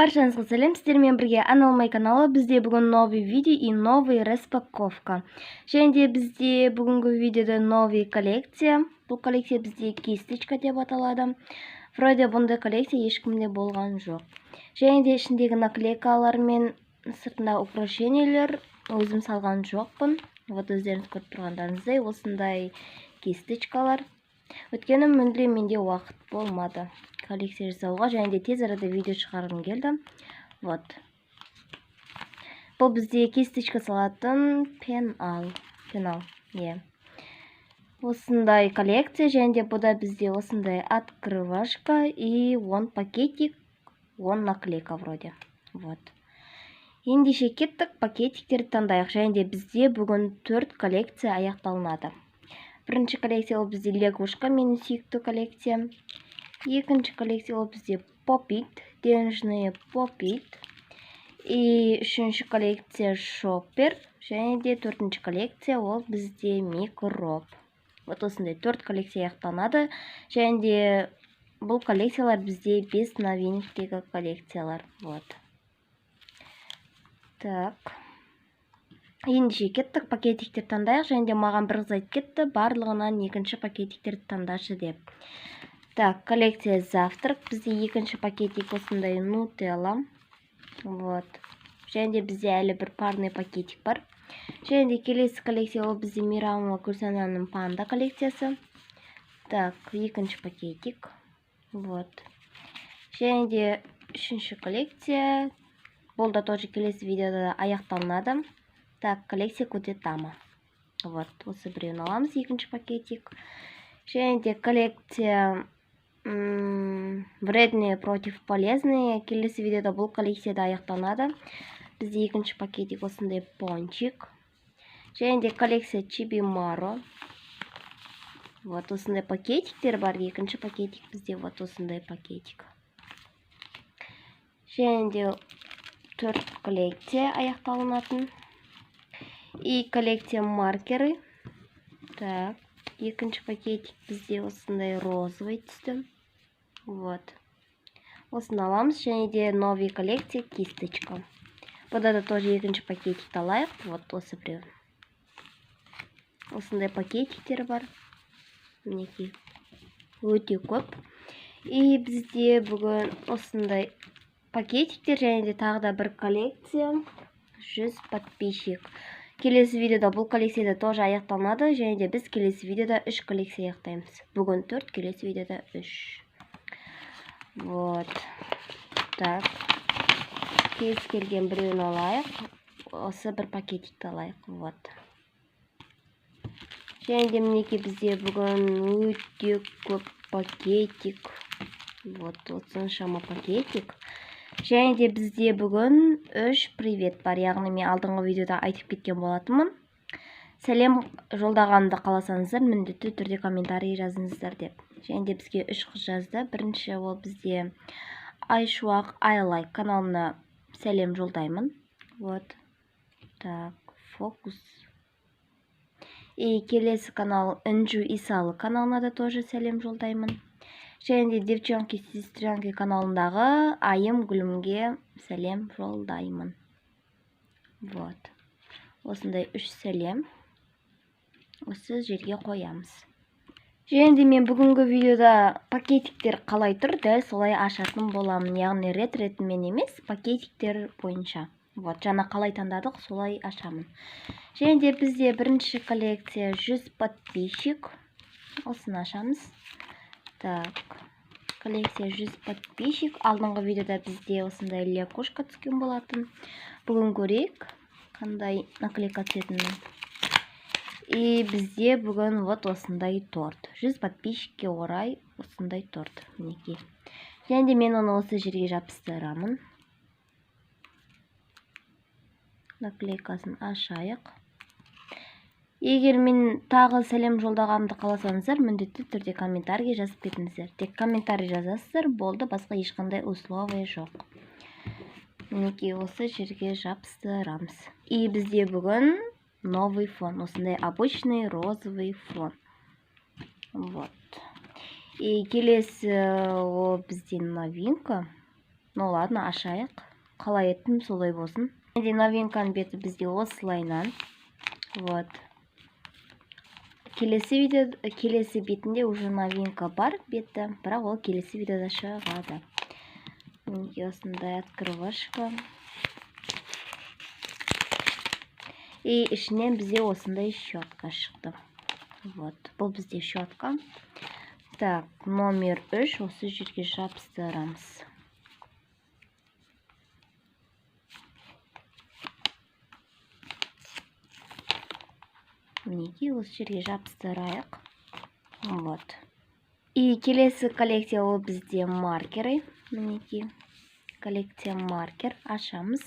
Баршаңызға сәлем, сіздермен бірге Анна каналы. Бізде бүгін новый видео и новый распаковка. Және де бізде бүгінгі видеода новый коллекция. Бұл коллекция бізде кисточка деп аталады. Вроде бұндай коллекция ешкімде болған жоқ. Және де ішіндегі наклейкалар мен сыртында украшениялар өзім салған жоқпын. Вот өздеріңіз көріп тұрғандарыңыздай осындай кисточкалар. Өткені мүлде менде уақыт болмады коллекция жасауға, және де тез арада видео шығарғым келді. Вот. Бұл бізде кисточка салатын пенал. Осындай коллекция, және де бұда бізде осындай открывашка и он пакетик, он наклейка вроде. Вот. Ендеше кеттік, пакетиктерді таңдайық, және де бізде бүгін 4 коллекция аяқталынады. Бірінші коллекция ол бізде лягушка, менің сүйікті коллекция. Екінші коллекция ол бізде попит, денежные попит. И үшінші коллекция шоппер. Және де төртінші коллекция ол бізде микроб. Вот осындай 4 коллекция аяқталынады. Және де бұл коллекциялар бізде без новинктегі коллекциялар. Вот. Так. Ендеше кеттік, пакетиктер таңдайық, және де маған бір қыз айтып кетті, барлығынан екінші пакетиктерді таңдашы деп. Так, коллекция завтрак. Бізде екінші пакетик осындай нутелла. Вот. Және де бізде әлі бір парный пакетик бар. Және де келесі коллекция ол бізде Мирама Курсананың панда коллекциясы. Так, екінші пакетик. Вот. Және де үшінші коллекция. Бұл да тоже келесі видеода аяқталынады. Так, коллекция Кудетама. Вот, осы біреуін аламыз, екінші пакетик. Және де коллекция вредные против полезные. Келесі видеода бұл коллекцияда аяқталынады. Бізде екінші пакетик осындай пончик. Және де коллекция Чибимаро. Вот, осындай пакетиктер бар. Екінші пакетик бізде вот осындай пакетик. Және де 4 коллекция аяқталынатын. И коллекция маркеры. Так, екінші пакетик бізде осындай розовый түсті. Вот. Осыны аламыз, және де новый коллекция кисточка. Бұда да тоже екінші пакетик алайық. Вот осы біреу. Осындай пакетиктер бар. Мінекей. Өте көп. И бізде бүгін осындай пакетиктер, және де тағы да бір коллекция. 100 подписчик. Келесі видеода бұл коллекцияда тоже аяқталынады, және де біз келесі видеода 3 коллекция аяқтаймыз. Бүгін 4, келесі видеода 3. Вот. Так. Кез келген біреуін алайық. Осы бір пакетикті алайық. Вот. Және де мінекей бізде бүгін өте көп пакетик. Вот, осыншама пакетик. Және де бізде бүгін 3 привет бар. Яғни мен алдыңғы видеода айтып кеткен болатынмын. Сәлем жолдағанды қаласаңыздар, міндетті түрде комментарий жазыңыздар деп. Және де бізге 3 қыз жазды. Бірінші ол бізде Айшуақ Айлайк каналына сәлем жолдаймын. Вот. Так, фокус. И келесі канал Инжу Исалы каналына да тоже сәлем жолдаймын. Және де девчонки-сестренки каналындағы Айым Гүлімге сәлем жолдаймын. Вот. Осындай 3 сәлем. Осы жерге қоямыз. Және де мен бүгінгі видеода пакетиктер қалай тұр, дәл солай ашатын боламын. Яғни рет-ретімен емес, пакетиктер бойынша. Вот, жаңа қалай таңдадық, солай ашамын. Және де бізде бірінші коллекция 100 подписчик. Осыны ашамыз. Так, коллекция 100 подписчик. Алдыңғы видеода бізде осындай лягушка түскен болатын. Бүгін көрейік, қандай наклейка түсетінін. И бізде бүгін вот осындай торт. 100 подписчикке орай осындай торт. Мінекей. Және де мен оны осы жерге жапсырамын. Наклейкасын ашайық. Егер мен тағы сәлем жолдағанымды қаласаңыздар, міндетті түрде комментарийге жазып кетіңіздер. Тек комментарий жазасыздар, болды, басқа ешқандай условия жоқ. Мінекей осы жерге жапсырамыз. И бізде бүгін новый фон, осындай обычный розовый фон. Вот. И келесі о бізде новинка. Ну ладно, ашайық. Қалай еттім, солай болсын. Енді новинканың беті бізде осылайынан. Вот. Келесі бетінде уже новинка бар беті, бірақ ол келесі видеода шығады. Мінекей осындай открывашка. И ішінен бізде осындай щетка шықты. Вот, бұл бізде щетка. Так, номер 3 осы жерге жабыстырамыз. Мінекей осы жерге жабыстырайық. Вот. И келесі коллекция ол бізде маркеры. Мінекей коллекция маркер. Ашамыз.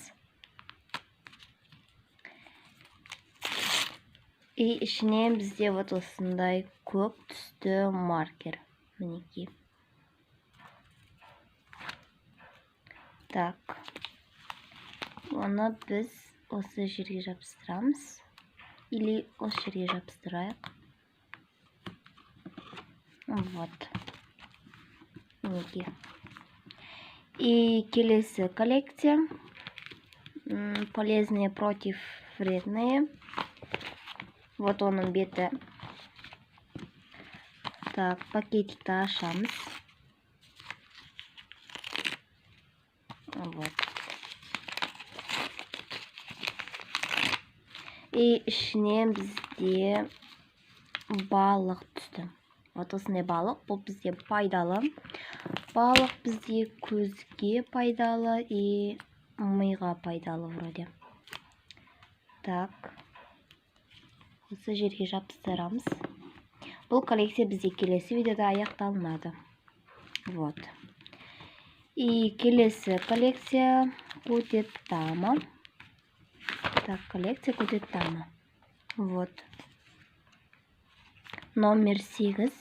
И ішінен бізде вот осындай көк түсті маркер. Мінекей. Так. Оны біз осы жерге жабыстырамыз. Или осы жерге жабыстырайық. Вот. Мінекей. И келесі коллекция. Полезные против вредные. Вот оның беті. Так, пакетикті ашамыз. Вот. И ішінен бізде балық түсті. Вот осындай балық. Бұл бізде пайдалы. Балық бізде көзге пайдалы и миға пайдалы вроде. Так. Осы жерге жабыстырамыз. Бұл коллекция бізде келесі видеода аяқталынады. Вот. И келесі коллекция Кудетама. Так, коллекция Кудетама. Вот. Номер 8.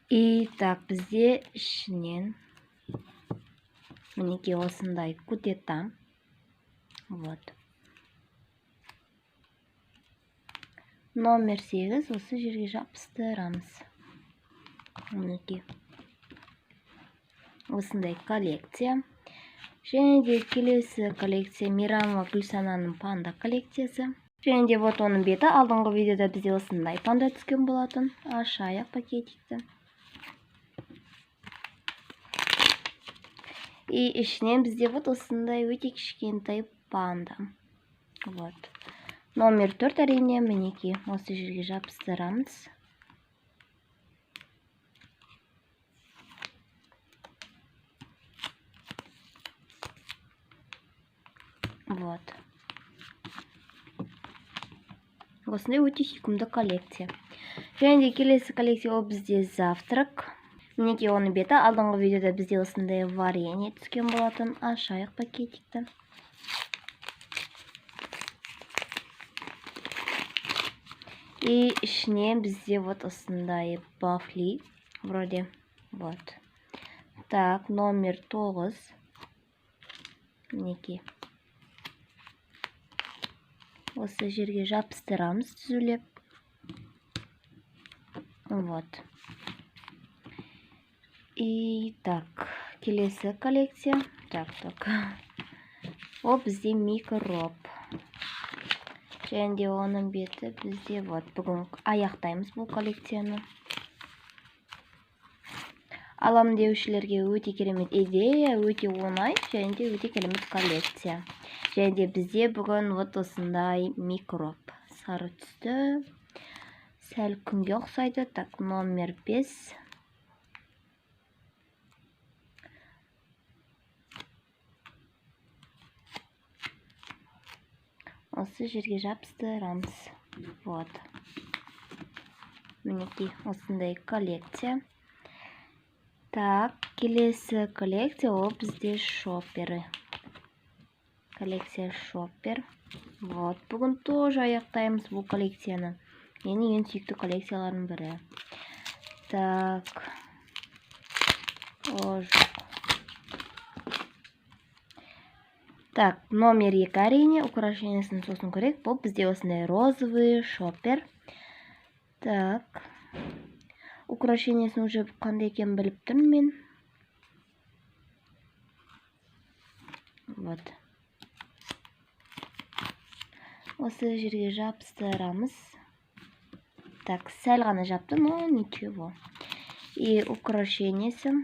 И так, бізде ішінен мінекей осындай Кудетам. Вот. Номер 8 осы жерге жабыстырамыз. Мінекей. Осындай коллекция. Және де келесі коллекция Мирамова Гүлсананың панда коллекциясы. Және де вот оның беті. Алдыңғы видеода бізде осындай панда түскен болатын. Ашайық пакетикті. И ішінен бізде вот осындай өте кішкентай панда. Вот. Номер 4 әрине мінекей. Осы жерге жабыстырамыз. Вот. Осындай өте сүйкімді коллекция. Және де келесі коллекция ол бізде завтрак. Мінекей оның беті. Алдыңғы видеода бізде осындай варенье түскен болатын. Ашайық пакетикті. И ішінен бізде вот осындай бафли. Вроде. Вот. Так, номер 9. Мінекей. Осы жерге жабыстырамыз түзулеп. Вот. И так, келесі коллекция. Так. Ол бізде микроб. Және де оның беті бізде вот бүгін аяқтаймыз бұл коллекцияны. Алам деушілерге өте керемет идея, өте оңай, және де өте керемет коллекция. Және де бізде бүгін вот осындай микроб. Сары түсті. Сәл күнге ұқсайды. Так, номер 5. Осы жерге жабыстырамыз. Вот. Мінекей осындай коллекция. Так, келесі коллекция ол бізде шопперы. Коллекция шоппер. Вот, бүгін тоже аяқтаймыз бұл коллекцияны. Менің ең сүйікті коллекцияларының бірі. Так. О, жоқ. Так, номер 2 әрине украшениесін сосын көрейік. Бұл бізде осындай розовый шоппер. Так, украшениесін уже қандай екенін біліп тұрмын мен. Вот. Осы жерге жабыстырамыз. Так, сәл ғана жапты, но ничего. И украшениесі.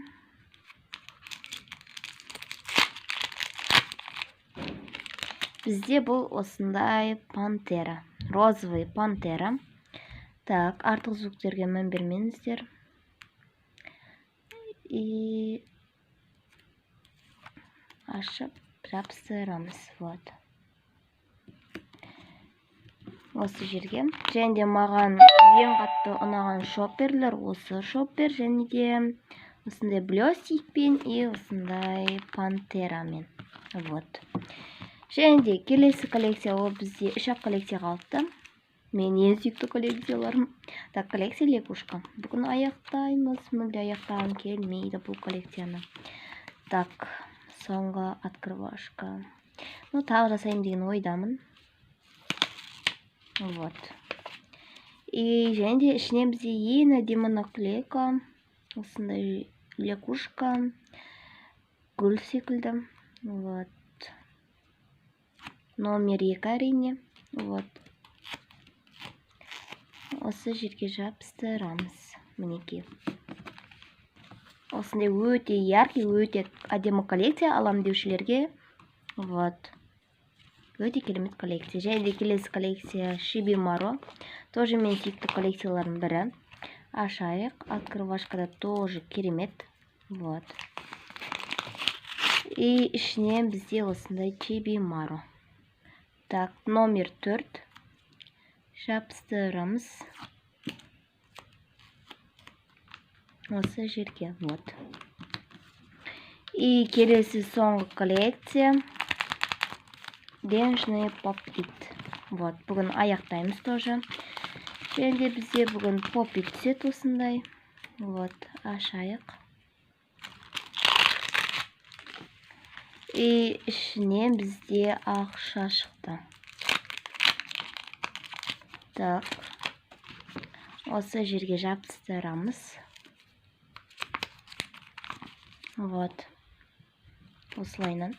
Бізде бұл осындай пантера. Розовый пантера. Так, артық звуктерге мән бермеңіздер. И ашып жабыстырамыз. Вот. Осы жерге. Және де маған ең қатты ұнаған шопперлер осы шоппер. Және де осындай блестикпен и осындай пантерамен. Вот. Және де келесі коллекция ол бізде 3-ақ коллекция қалыпты. Мен ең сүйікті коллекцияларым. Так, коллекция лягушка. Бүгін аяқтаймыз. Мүлде аяқтағым келмейді бұл коллекцияны. Так, соңғы открывашка. Ну, тағы жасайым деген ойдамын. Вот. И және де ішінен бізде ең әдемі наклейка. Осындай лягушка. Гүл секілді. Вот. Номер 2 әрине. Вот. Осы жерге жабыстырамыз. Мінекей. Осындай өте яркий, өте әдемі коллекция алам деушілерге. Вот. Өте керемет коллекция. Және де келесі коллекция Шибимаро. Тоже мен сүйікті коллекциялардың бірі. Ашайық. Открывашкада тоже керемет. Вот. И ішінен бізде осындай Шибимаро. Так, номер 4. Жабыстырамыз. Осы жерге. Вот. И келесі соңғы коллекция. Денежный поп-ит. Вот. Бүгін аяқтаймыз тоже. Және де бізде бүгін поп-ит түсет осындай. Вот. Ашайық. И ішінен бізде ақша шықты. Так. Осы жерге жабыстырамыз. Вот. Осылайынан.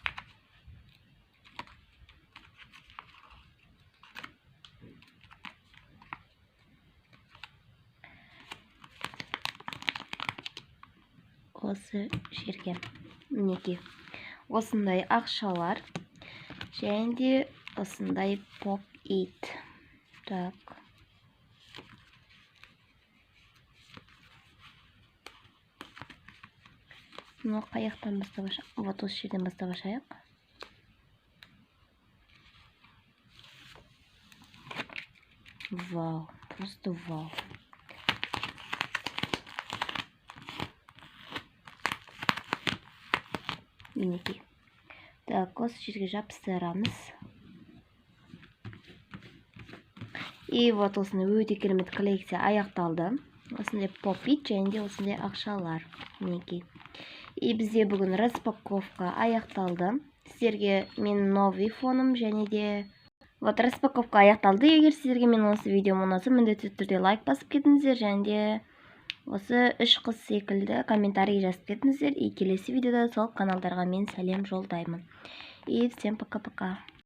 Осы жерге. Мінекей. Осындай ақшалар. Және де осындай поп-ит. Так. Ну, қаяқтан бастап ашайық. Вот осы жерден бастап ашайық. Вау. Просто вау. Мінекей. Так, осы жерге жабыстырамыз. И вот осындай өте керемет коллекция аяқталды. Осындай поп-ит және де осындай ақшалар. Мінекей. И бізде бүгін распаковка аяқталды. Сіздерге мен новый фоным және де вот распаковка аяқталды. Егер сіздерге мен осы видеом ұнаса, міндетті түрде лайк басып кетіңіздер және де осы 3 қыз секілді комментарий жазып кетіңіздер. И келесі видеода сол каналдарға мен сәлем жолдаймын. И всем пока-пока.